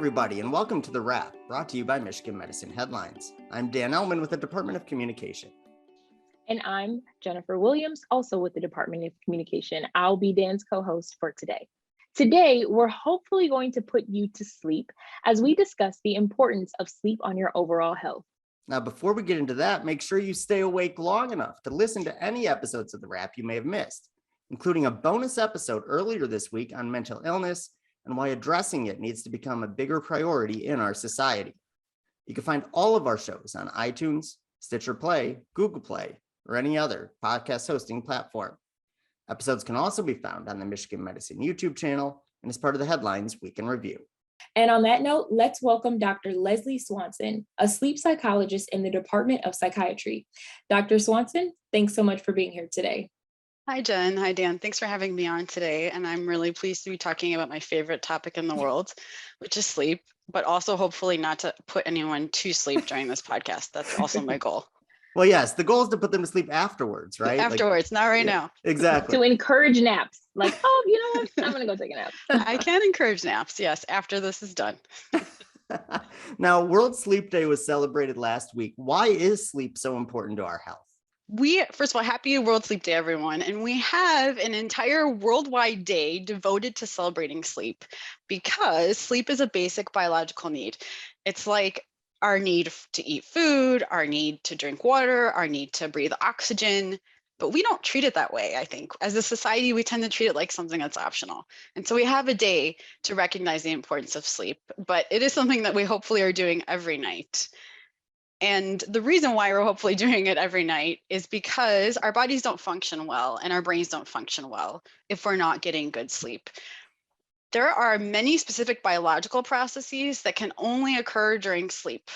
everybody, and welcome to The Wrap, brought to you by Michigan Medicine Headlines. I'm Dan Ellman with the Department of Communication. And I'm Jennifer Williams, also with the Department of Communication. I'll be Dan's co-host for today. Today, we're hopefully going to put you to sleep as we discuss the importance of sleep on your overall health. Now, before we get into that, make sure you stay awake long enough to listen to any episodes of The Wrap you may have missed, including a bonus episode earlier this week on mental illness and why addressing it needs to become a bigger priority in our society. You can find all of our shows on iTunes, Stitcher Play, Google Play, or any other podcast hosting platform. Episodes can also be found on the Michigan Medicine YouTube channel and as part of the Headlines Week in Review. And on that note, let's welcome Dr. Leslie Swanson, a sleep psychologist in the Department of Psychiatry. Dr. Swanson, thanks so much for being here today. Hi, Jen. Hi, Dan. Thanks for having me on today. And I'm really pleased to be talking about my favorite topic in the world, which is sleep, but also hopefully not to put anyone to sleep during this podcast. That's also my goal. Well, yes, the goal is to put them to sleep afterwards, right? Afterwards, not right now. Exactly. To encourage naps. Like, oh, you know what? I'm going to go take a nap. I can encourage naps, yes, after this is done. Now, World Sleep Day was celebrated last week. Why is sleep so important to our health? First of all, happy World Sleep Day, everyone. And we have an entire worldwide day devoted to celebrating sleep because sleep is a basic biological need. It's like our need to eat food, our need to drink water, our need to breathe oxygen, but we don't treat it that way, I think. As a society, we tend to treat it like something that's optional. And so we have a day to recognize the importance of sleep, but it is something that we hopefully are doing every night. And the reason why we're hopefully doing it every night is because our bodies don't function well and our brains don't function well if we're not getting good sleep. There are many specific biological processes that can only occur during sleep.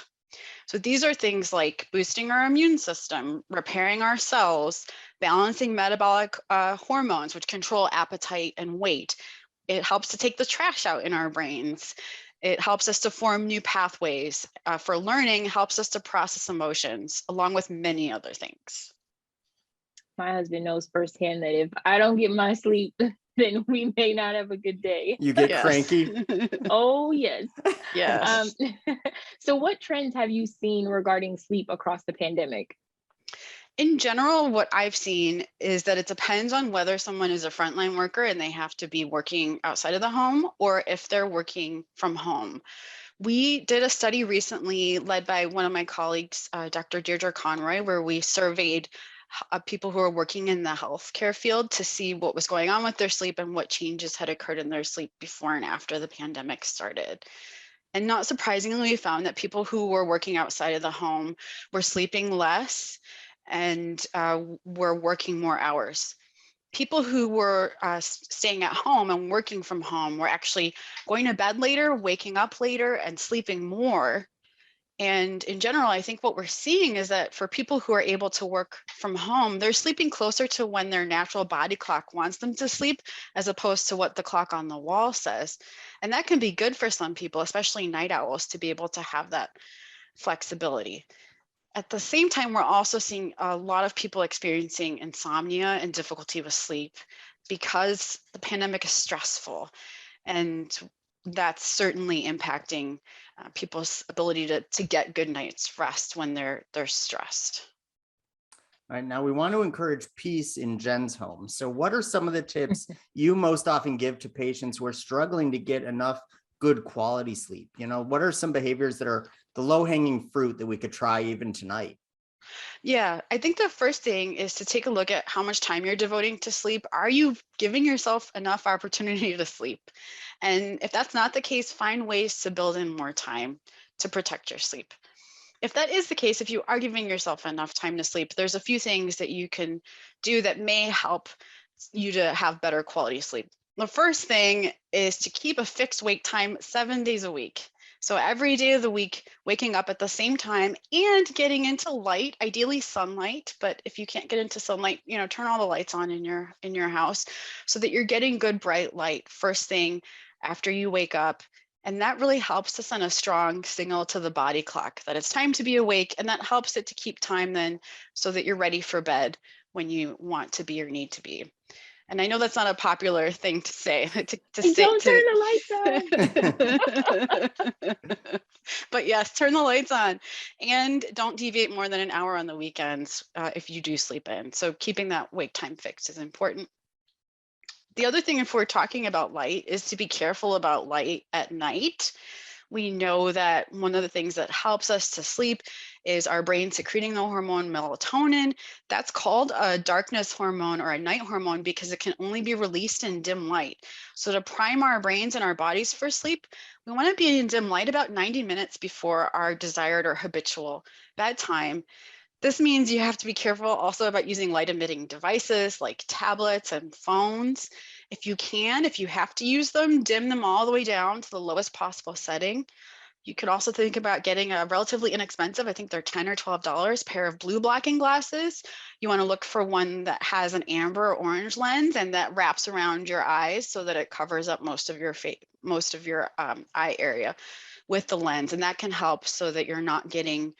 So these are things like boosting our immune system, repairing our cells, balancing metabolic hormones, which control appetite and weight. It helps to take the trash out in our brains. It helps us to form new pathways for learning, helps us to process emotions, along with many other things. My husband knows firsthand that if I don't get my sleep, then we may not have a good day. You get cranky? Oh, yes. Yes. So what trends have you seen regarding sleep across the pandemic? In general, what I've seen is that it depends on whether someone is a frontline worker and they have to be working outside of the home or if they're working from home. We did a study recently led by one of my colleagues, Dr. Deirdre Conroy, where we surveyed people who are working in the healthcare field to see what was going on with their sleep and what changes had occurred in their sleep before and after the pandemic started. And not surprisingly, we found that people who were working outside of the home were sleeping less and were working more hours. People who were staying at home and working from home were actually going to bed later, waking up later, and sleeping more. And in general, I think what we're seeing is that for people who are able to work from home, they're sleeping closer to when their natural body clock wants them to sleep, as opposed to what the clock on the wall says. And that can be good for some people, especially night owls, to be able to have that flexibility. At the same time, we're also seeing a lot of people experiencing insomnia and difficulty with sleep because the pandemic is stressful. And that's certainly impacting people's ability to get good night's rest when they're stressed. All right, now we want to encourage peace in Jen's home. So what are some of the tips you most often give to patients who are struggling to get enough good quality sleep? You know, what are some behaviors that are the low-hanging fruit that we could try even tonight? Yeah, I think the first thing is to take a look at how much time you're devoting to sleep. Are you giving yourself enough opportunity to sleep? And if that's not the case, find ways to build in more time to protect your sleep. If that is the case, if you are giving yourself enough time to sleep, there's a few things that you can do that may help you to have better quality sleep. The first thing is to keep a fixed wake time 7 days a week. So every day of the week, waking up at the same time and getting into light, ideally sunlight. But if you can't get into sunlight, turn all the lights on in your house so that you're getting good bright light first thing after you wake up. And that really helps to send a strong signal to the body clock that it's time to be awake. And that helps it to keep time then so that you're ready for bed when you want to be or need to be. And I know that's not a popular thing to say. Don't turn the lights on. But yes, turn the lights on and don't deviate more than an hour on the weekends if you do sleep in. So keeping that wake time fixed is important. The other thing, if we're talking about light, is to be careful about light at night. We know that one of the things that helps us to sleep is our brain secreting the hormone melatonin. That's called a darkness hormone or a night hormone because it can only be released in dim light. So to prime our brains and our bodies for sleep, we want to be in dim light about 90 minutes before our desired or habitual bedtime. This means you have to be careful also about using light emitting devices like tablets and phones. If you have to use them, dim them all the way down to the lowest possible setting. You could also think about getting a relatively inexpensive, I think they're $10 or $12 pair of blue blocking glasses. You want to look for one that has an amber or orange lens and that wraps around your eyes so that it covers up most of your eye area with the lens. And that can help so that you're not getting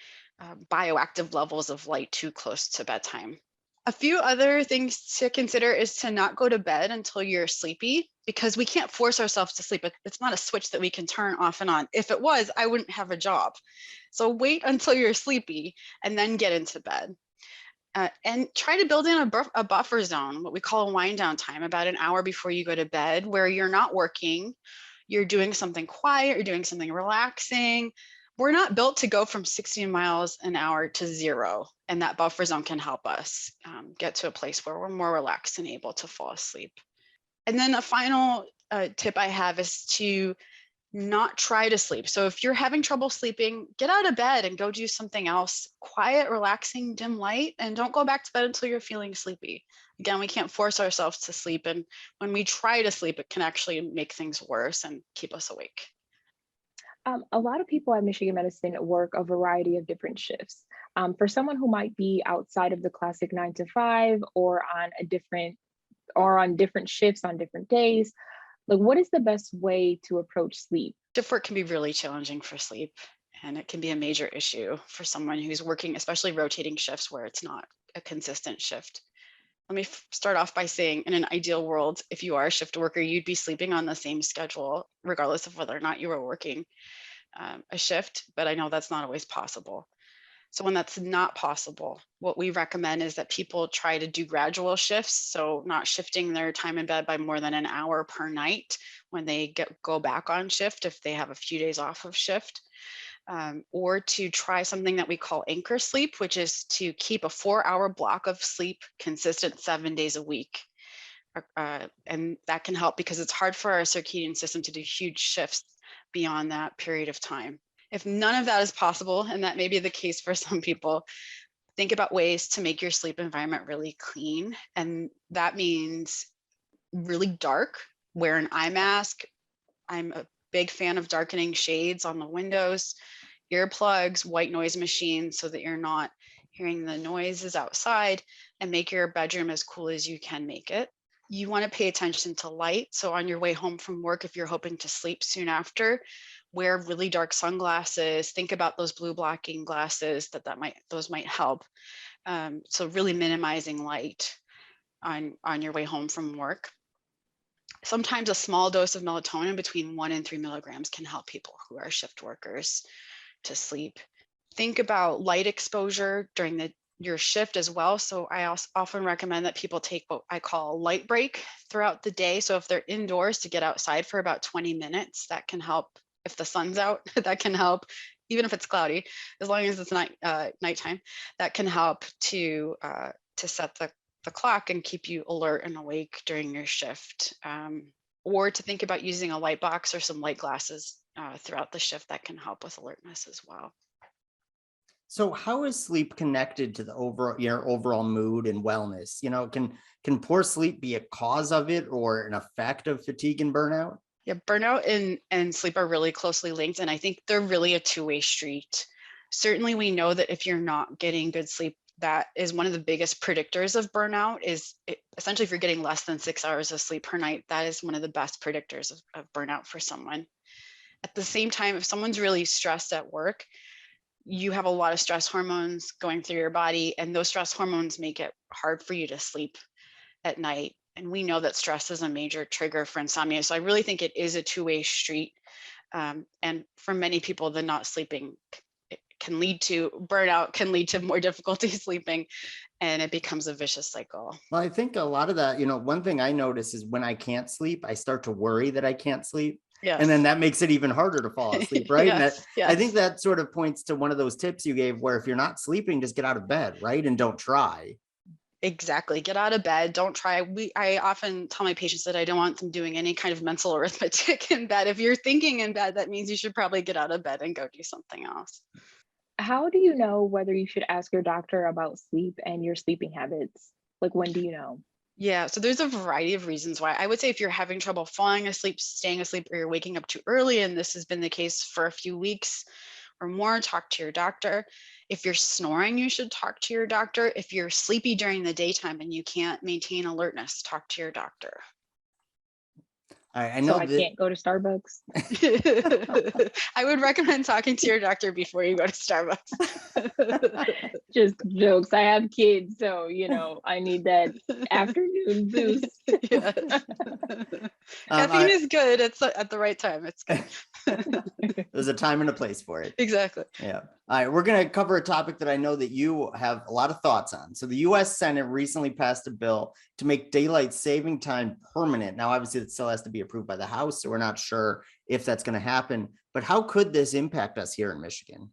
bioactive levels of light too close to bedtime. A few other things to consider is to not go to bed until you're sleepy, because we can't force ourselves to sleep. It's not a switch that we can turn off and on. If it was, I wouldn't have a job. So wait until you're sleepy and then get into bed. And try to build in a buffer zone, what we call a wind down time, about an hour before you go to bed, where you're not working, you're doing something quiet, you're doing something relaxing. We're not built to go from 60 miles an hour to 0. And that buffer zone can help us get to a place where we're more relaxed and able to fall asleep. And then a final tip I have is to not try to sleep. So if you're having trouble sleeping, get out of bed and go do something else, quiet, relaxing, dim light, and don't go back to bed until you're feeling sleepy. Again, we can't force ourselves to sleep. And when we try to sleep, it can actually make things worse and keep us awake. A lot of people at Michigan Medicine work a variety of different shifts. For someone who might be outside of the classic 9 to 5 or on different shifts on different days, like what is the best way to approach sleep? Shift work can be really challenging for sleep, and it can be a major issue for someone who's working, especially rotating shifts where it's not a consistent shift. Let me start off by saying, in an ideal world, if you are a shift worker, you'd be sleeping on the same schedule, regardless of whether or not you were working a shift, but I know that's not always possible. So when that's not possible, what we recommend is that people try to do gradual shifts. So not shifting their time in bed by more than an hour per night when they go back on shift, if they have a few days off of shift. Or to try something that we call anchor sleep, which is to keep a 4-hour block of sleep consistent 7 days a week. And that can help because it's hard for our circadian system to do huge shifts beyond that period of time. If none of that is possible, and that may be the case for some people, think about ways to make your sleep environment really clean. And that means really dark, wear an eye mask. I'm a big fan of darkening shades on the windows, earplugs, white noise machines so that you're not hearing the noises outside, and make your bedroom as cool as you can make it. You want to pay attention to light. So on your way home from work, if you're hoping to sleep soon after, wear really dark sunglasses. Think about those blue blocking glasses those might help. So really minimizing light on your way home from work. Sometimes a small dose of melatonin between 1 and 3 milligrams can help people who are shift workers to sleep. Think about light exposure during your shift as well. So I also often recommend that people take what I call a light break throughout the day. So if they're indoors, to get outside for about 20 minutes, that can help. If the sun's out, that can help. Even if it's cloudy, as long as it's nighttime, that can help to set the clock and keep you alert and awake during your shift. Or to think about using a light box or some light glasses throughout the shift that can help with alertness as well. So how is sleep connected to the overall mood and wellness? Can poor sleep be a cause of it or an effect of fatigue and burnout? Yeah, burnout and sleep are really closely linked, and I think they're really a two-way street. Certainly, we know that if you're not getting good sleep, that is one of the biggest predictors of burnout. Essentially, if you're getting less than 6 hours of sleep per night, that is one of the best predictors of burnout for someone. At the same time, if someone's really stressed at work, you have a lot of stress hormones going through your body, and those stress hormones make it hard for you to sleep at night. And we know that stress is a major trigger for insomnia. So I really think it is a two-way street. And for many people, the not sleeping can lead to burnout, can lead to more difficulty sleeping, and it becomes a vicious cycle. Well, I think a lot of that, one thing I notice is when I can't sleep, I start to worry that I can't sleep. Yes. And then that makes it even harder to fall asleep, right? Yes, And I think that sort of points to one of those tips you gave where if you're not sleeping, just get out of bed, right? And don't try. Exactly. Get out of bed. Don't try. I often tell my patients that I don't want them doing any kind of mental arithmetic in bed. If you're thinking in bed, that means you should probably get out of bed and go do something else. How do you know whether you should ask your doctor about sleep and your sleeping habits? Like, when do you know? Yeah, so there's a variety of reasons why. I would say if you're having trouble falling asleep, staying asleep, or you're waking up too early, and this has been the case for a few weeks or more, talk to your doctor. If you're snoring, you should talk to your doctor. If you're sleepy during the daytime and you can't maintain alertness, talk to your doctor. I know so I can't go to Starbucks. I would recommend talking to your doctor before you go to Starbucks. Just jokes. I have kids, so I need that afternoon boost. Yes. Caffeine is good. It's at the right time. It's good. There's a time and a place for it. Exactly. Yeah. All right. We're going to cover a topic that I know that you have a lot of thoughts on. So the U.S. Senate recently passed a bill to make daylight saving time permanent. Now, obviously, it still has to be approved by the House, so we're not sure if that's going to happen. But how could this impact us here in Michigan?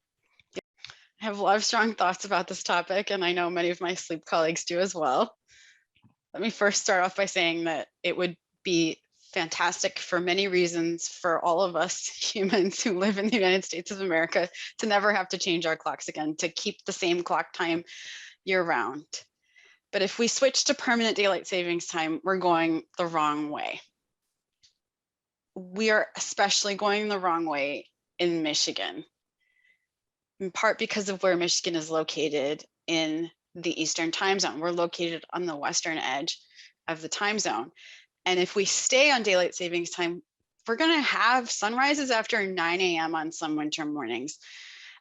I have a lot of strong thoughts about this topic, and I know many of my sleep colleagues do as well. Let me first start off by saying that it would be fantastic for many reasons for all of us humans who live in the United States of America to never have to change our clocks again, to keep the same clock time year round. But if we switch to permanent daylight savings time, we're going the wrong way. We are especially going the wrong way in Michigan, in part because of where Michigan is located in the Eastern time zone. We're located on the western edge of the time zone. And if we stay on daylight savings time, we're going to have sunrises after 9 a.m. on some winter mornings.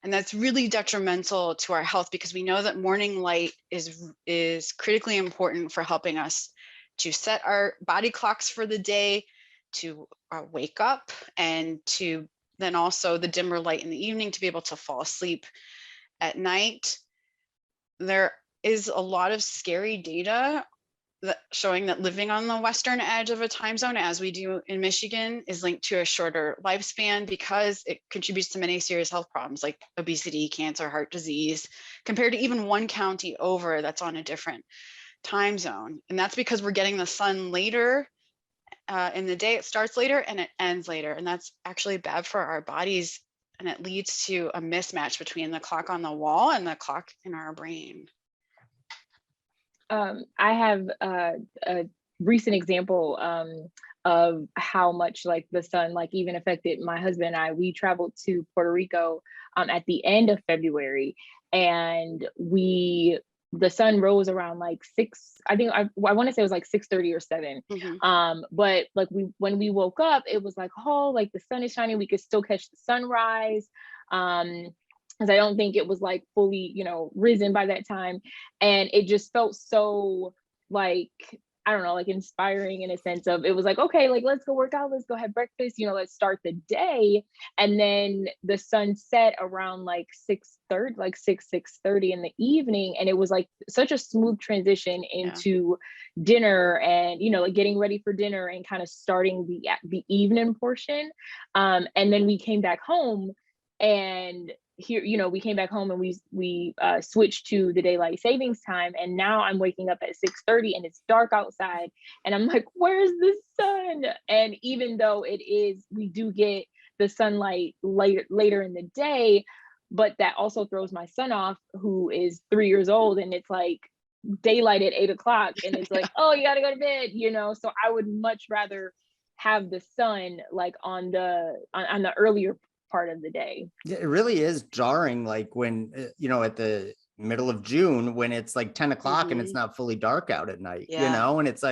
And that's really detrimental to our health because we know that morning light is critically important for helping us to set our body clocks for the day, to wake up, and to then also the dimmer light in the evening to be able to fall asleep at night. There is a lot of scary data showing that living on the western edge of a time zone, as we do in Michigan, is linked to a shorter lifespan because it contributes to many serious health problems like obesity, cancer, heart disease, compared to even one county over that's on a different time zone. And that's because we're getting the sun later in the day. It starts later and it ends later. And that's actually bad for our bodies. And it leads to a mismatch between the clock on the wall and the clock in our brain. I have a recent example of how much like the sun even affected my husband and I. We traveled to Puerto Rico at the end of February, and the sun rose around 6. I think I want to say it was 6:30 or 7. Mm-hmm. But when we woke up, it was the sun is shining. We could still catch the sunrise. Because I don't think it was fully, risen by that time. And it just felt so I don't know, inspiring in a sense of, it was okay, let's go work out, let's go have breakfast, let's start the day. And then the sun set around 6:30, 6:30 in the evening. And it was such a smooth transition into dinner and, getting ready for dinner and kind of starting the evening portion. And then we came back home and here, we came back home and we switched to the daylight savings time. And now I'm waking up at 6:30 and it's dark outside. And I'm like, where's the sun? And even though we do get the sunlight later in the day, but that also throws my son off, who is 3 years old. And it's daylight at 8 o'clock. And it's oh, you got to go to bed, So I would much rather have the sun on the earlier part of the day. Yeah, it really is jarring, when at the middle of June when it's 10 o'clock Mm-hmm. and it's not fully dark out at night, Yeah. and it's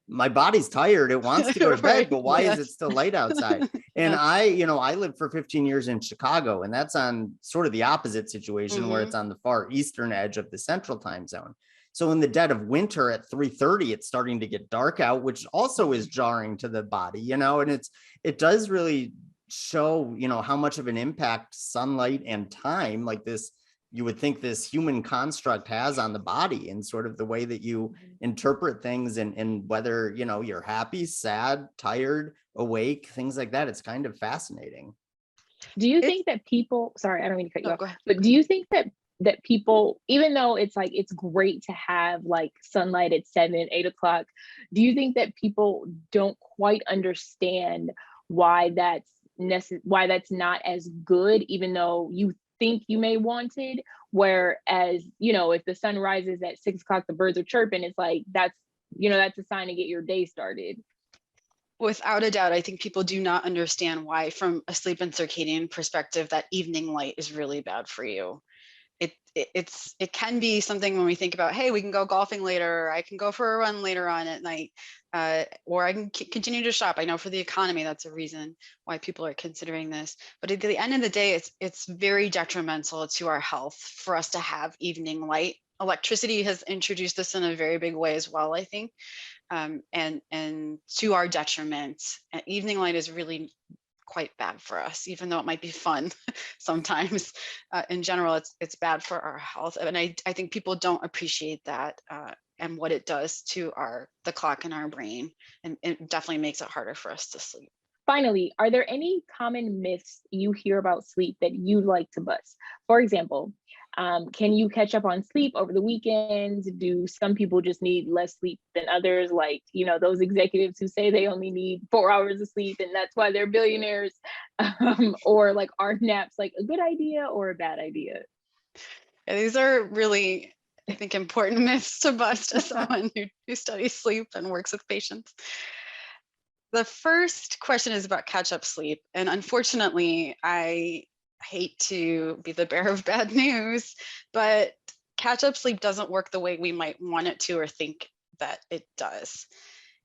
my body's tired, it wants to go to bed, Right. but why Yes. is it still light outside? And I lived for 15 years in Chicago, and that's on sort of the opposite situation where Mm-hmm. it's on the far eastern edge of the central time zone. So in the dead of winter at 3:30, it's starting to get dark out, which also is jarring to the body, and it does really show, how much of an impact sunlight and time like this, you would think this human construct has on the body and sort of the way that you interpret things and whether, you're happy, sad, tired, awake, things like that. It's kind of fascinating. Do you think that people, sorry, I don't mean to cut you No, off, go ahead. but do you think that people, even though it's like it's great to have like sunlight at 7, 8 o'clock, do you think that people don't quite understand why why that's not as good, even though you think you may want it? Whereas, if the sun rises at 6 o'clock, the birds are chirping, it's like that's a sign to get your day started. Without a doubt, I think people do not understand why, from a sleep and circadian perspective, that evening light is really bad for you. It can be something when we think about, hey, we can go golfing later, or I can go for a run later on at night, or I can continue to shop. I know for the economy, that's a reason why people are considering this. But at the end of the day, it's very detrimental to our health for us to have evening light. Electricity has introduced this in a very big way as well, I think, and to our detriment. Evening light is really quite bad for us, even though it might be fun sometimes. In general, it's bad for our health, and I think people don't appreciate that and what it does to the clock in our brain, and it definitely makes it harder for us to sleep. Finally, are there any common myths you hear about sleep that you'd like to bust? For example, can you catch up on sleep over the weekends? Do some people just need less sleep than others? Like, those executives who say they only need 4 hours of sleep and that's why they're billionaires. Or like, are naps like a good idea or a bad idea? Yeah, these are really, I think, important myths to bust as someone who studies sleep and works with patients. The first question is about catch-up sleep. And unfortunately, I hate to be the bearer of bad news, but catch-up sleep doesn't work the way we might want it to or think that it does.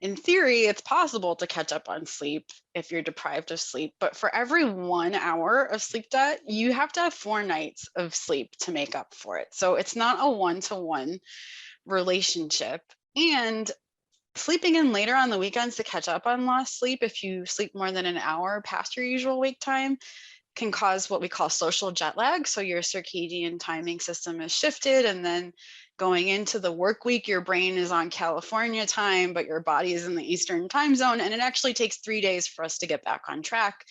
In theory, it's possible to catch up on sleep if you're deprived of sleep, but for every 1 hour of sleep debt, you have to have 4 nights of sleep to make up for it. So it's not a one-to-one relationship. And sleeping in later on the weekends to catch up on lost sleep, if you sleep more than an hour past your usual wake time, can cause what we call social jet lag. So your circadian timing system is shifted, and then going into the work week, your brain is on California time, but your body is in the Eastern time zone. And it actually takes 3 days for us to get back on track.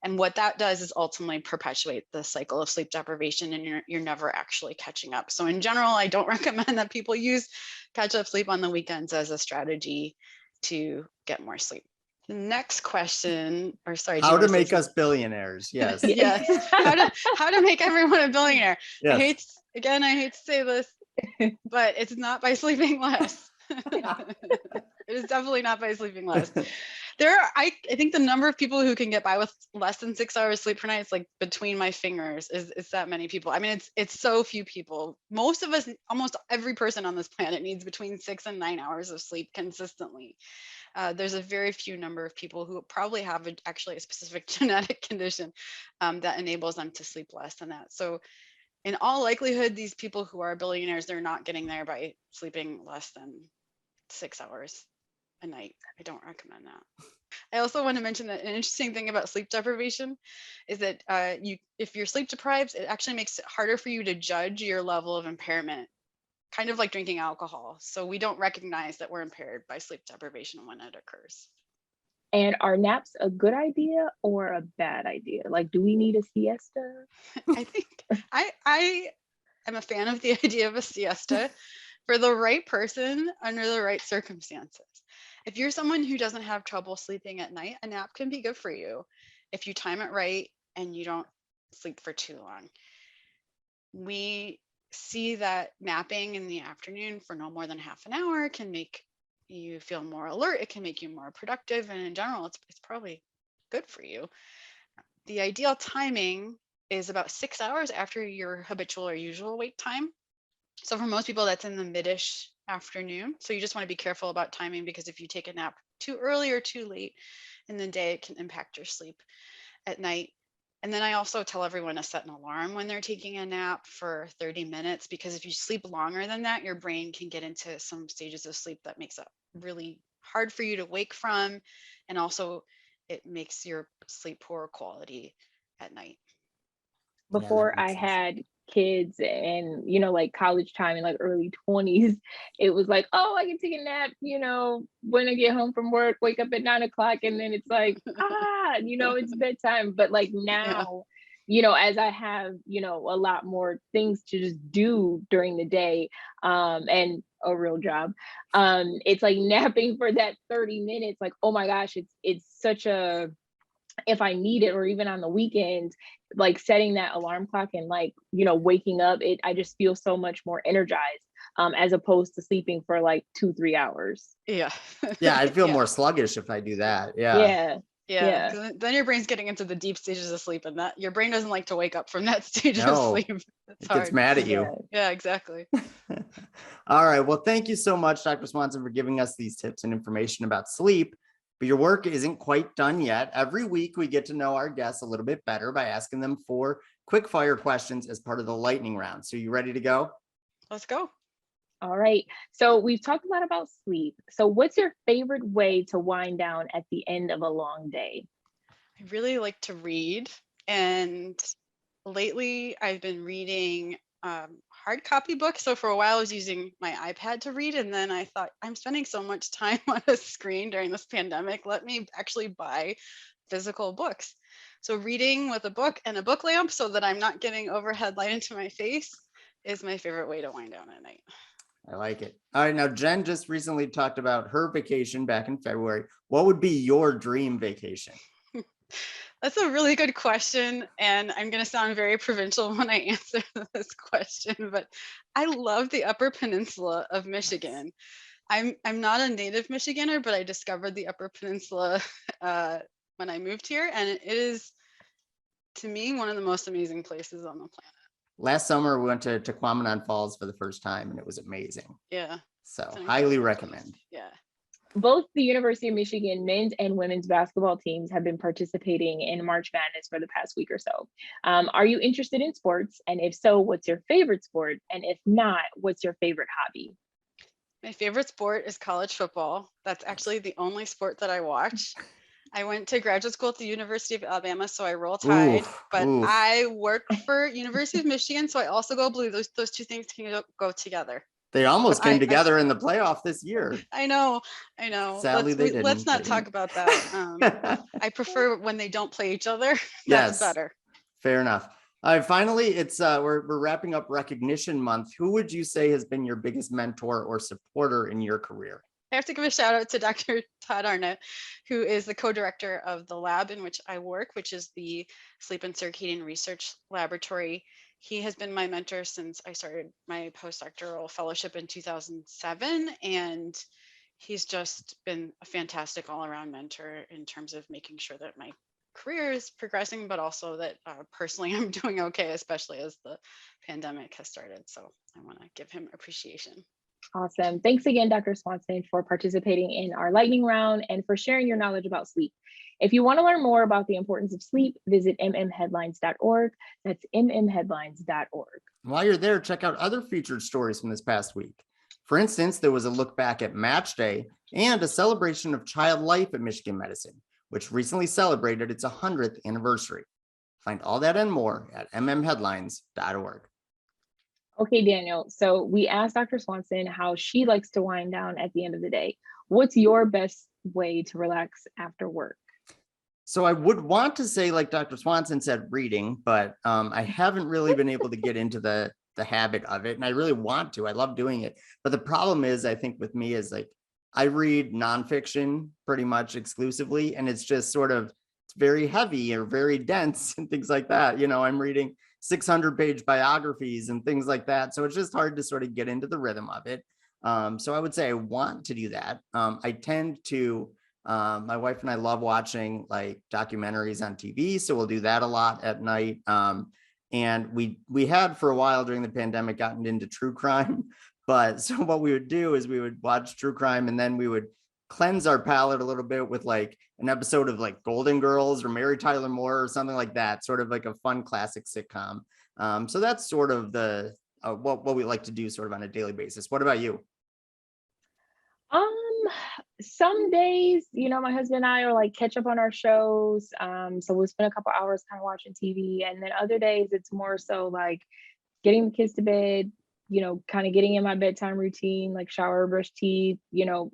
And what that does is ultimately perpetuate the cycle of sleep deprivation, and you're never actually catching up. So in general, I don't recommend that people use catch-up sleep on the weekends as a strategy to get more sleep. The next question, or sorry, how to make us billionaires? Yes. Yes. How to make everyone a billionaire? Yes. I hate to say this, but it's not by sleeping less. It is definitely not by sleeping less. I think the number of people who can get by with less than 6 hours sleep per night, it's like between my fingers, is that many people. I mean, it's so few people. Most of us, almost every person on this planet, needs between 6 and 9 hours of sleep consistently. There's a very few number of people who probably have actually a specific genetic condition that enables them to sleep less than that. So in all likelihood, these people who are billionaires, they're not getting there by sleeping less than 6 hours a night. I don't recommend that. I also want to mention that an interesting thing about sleep deprivation is that if you're sleep deprived, it actually makes it harder for you to judge your level of impairment, kind of like drinking alcohol. So we don't recognize that we're impaired by sleep deprivation when it occurs. And are naps a good idea or a bad idea? Like, do we need a siesta? I think I am a fan of the idea of a siesta for the right person under the right circumstances. If you're someone who doesn't have trouble sleeping at night, a nap can be good for you if you time it right and you don't sleep for too long. We see that napping in the afternoon for no more than half an hour can make you feel more alert. It can make you more productive. And in general, it's probably good for you. The ideal timing is about 6 hours after your habitual or usual wake time. So for most people, that's in the mid-ish afternoon. So you just want to be careful about timing, because if you take a nap too early or too late in the day, it can impact your sleep at night. And then I also tell everyone to set an alarm when they're taking a nap for 30 minutes, because if you sleep longer than that, your brain can get into some stages of sleep that makes it really hard for you to wake from. And also it makes your sleep poor quality at night. Yeah, that Before I makes sense. had kids and, like college time in like early 20s, it was like, oh, I can take a nap, when I get home from work, wake up at 9 o'clock, and then it's like, it's bedtime. But like Yeah. now, as I have, a lot more things to just do during the day, and a real job, it's like napping for that 30 minutes, like, oh my gosh, it's such a, if I need it, or even on the weekends, like setting that alarm clock and like, waking up, I just feel so much more energized, as opposed to sleeping for like 2-3 hours. Yeah. Yeah, I feel Yeah. more sluggish if I do that. Yeah. Yeah. Yeah. Yeah. 'Cause then your brain's getting into the deep stages of sleep, and that your brain doesn't like to wake up from that stage of No, sleep. It's it gets hard. mad at Yeah. you. Yeah, exactly. All right. Well, thank you so much, Dr. Swanson, for giving us these tips and information about sleep. But your work isn't quite done yet. Every week, we get to know our guests a little bit better by asking them 4 quick fire questions as part of the lightning round. So, you ready to go? Let's go. All right. So we've talked a lot about sleep. So what's your favorite way to wind down at the end of a long day? I really like to read, and lately I've been reading hard copy books. So for a while I was using my iPad to read, and then I thought, I'm spending so much time on a screen during this pandemic. Let me actually buy physical books. So reading with a book and a book lamp so that I'm not getting overhead light into my face is my favorite way to wind down at night. I like it. All right. Now, Jen just recently talked about her vacation back in February. What would be your dream vacation? That's a really good question, and I'm going to sound very provincial when I answer this question, but I love the Upper Peninsula of Michigan. I'm not a native Michigander, but I discovered the Upper Peninsula when I moved here, and it is, to me, one of the most amazing places on the planet. Last summer, we went to Tequamanon Falls for the first time, and it was amazing. Yeah, So, it's an highly incredible recommend. place. Yeah. Both the University of Michigan men's and women's basketball teams have been participating in March Madness for the past week or so. Are you interested in sports? And if so, what's your favorite sport? And if not, what's your favorite hobby? My favorite sport is college football. That's actually the only sport that I watch. I went to graduate school at the University of Alabama, so I roll Tide, but Oof. I work for University of Michigan, so I also go Blue. Those two things can go together. They almost But came together in the playoff this year. I know. Sadly, they didn't. Let's not talk about that. I prefer when they don't play each other. That's Yes, better. fair enough. All right, finally, it's we're wrapping up Recognition Month. Who would you say has been your biggest mentor or supporter in your career? I have to give a shout out to Dr. Todd Arnett, who is the co-director of the lab in which I work, which is the Sleep and Circadian Research Laboratory. He has been my mentor since I started my postdoctoral fellowship in 2007, and he's just been a fantastic all-around mentor in terms of making sure that my career is progressing, but also that personally I'm doing okay, especially as the pandemic has started. So I want to give him appreciation. Awesome. Thanks again, Dr. Swanson, for participating in our lightning round and for sharing your knowledge about sleep. If you want to learn more about the importance of sleep, visit mmheadlines.org. That's mmheadlines.org. While you're there, check out other featured stories from this past week. For instance, there was a look back at Match Day and a celebration of child life at Michigan Medicine, which recently celebrated its 100th anniversary. Find all that and more at mmheadlines.org. Okay, Daniel. So we asked Dr. Swanson how she likes to wind down at the end of the day. What's your best way to relax after work? So I would want to say, like Dr. Swanson said, reading, but I haven't really been able to get into the habit of it. And I really want to. I love doing it. But the problem is, I think with me is like, I read nonfiction pretty much exclusively. And it's just sort of, it's very heavy or very dense and things like that. I'm reading 600-page biographies and things like that. So it's just hard to sort of get into the rhythm of it. So I would say I want to do that. I tend to, my wife and I love watching like documentaries on TV. So we'll do that a lot at night. And we had for a while during the pandemic gotten into true crime. But so what we would do is we would watch true crime and then we would cleanse our palate a little bit with like an episode of like Golden Girls or Mary Tyler Moore or something like that, sort of like a fun classic sitcom. So that's sort of the what we like to do sort of on a daily basis. What about you? Um, some days, my husband and I are like catch up on our shows. So we'll spend a couple hours kind of watching TV. And then other days it's more so like getting the kids to bed, kind of getting in my bedtime routine, like shower, brush teeth.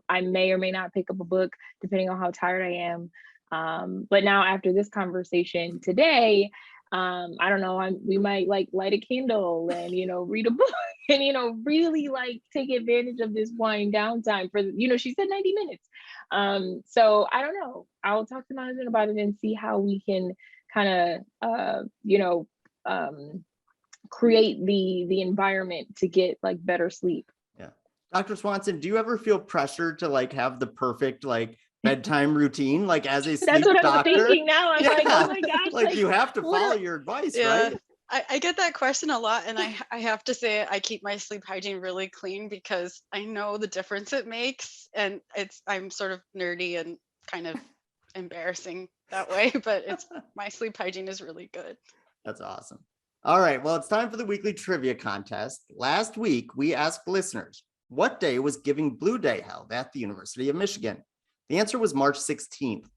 I may or may not pick up a book depending on how tired I am. But now after this conversation today, I don't know, we might like light a candle and, read a book and, really like take advantage of this wind down time for, she said 90 minutes. So I don't know. I'll talk to my husband about it and see how we can kind of, create the environment to get like better sleep. Yeah. Dr. Swanson, do you ever feel pressure to like have the perfect like bedtime routine, like as a sleep That's what doctor? I'm thinking now. I'm like, oh my gosh. Like you have to follow your advice, right? I get that question a lot, and I have to say I keep my sleep hygiene really clean because I know the difference it makes, and I'm sort of nerdy and kind of embarrassing that way, but my sleep hygiene is really good. That's awesome. All right, well, it's time for the weekly trivia contest. Last week, we asked listeners, what day was Giving Blue Day held at the University of Michigan? The answer was March 16th.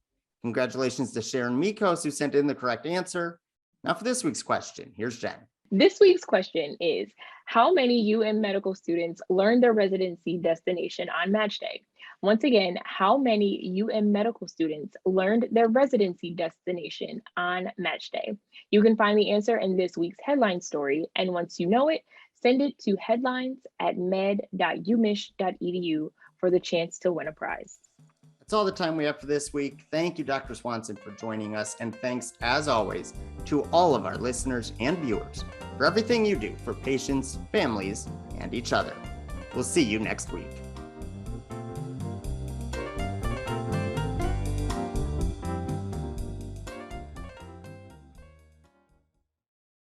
Congratulations to Sharon Mikos, who sent in the correct answer. Now for this week's question, here's Jen. This week's question is, how many UM medical students learned their residency destination on match day? Once again, how many UM medical students learned their residency destination on match day? You can find the answer in this week's headline story, and once you know it, send it to headlines@med.umich.edu for the chance to win a prize. That's all the time we have for this week. Thank you, Dr. Swanson, for joining us. And thanks, as always, to all of our listeners and viewers for everything you do for patients, families, and each other. We'll see you next week.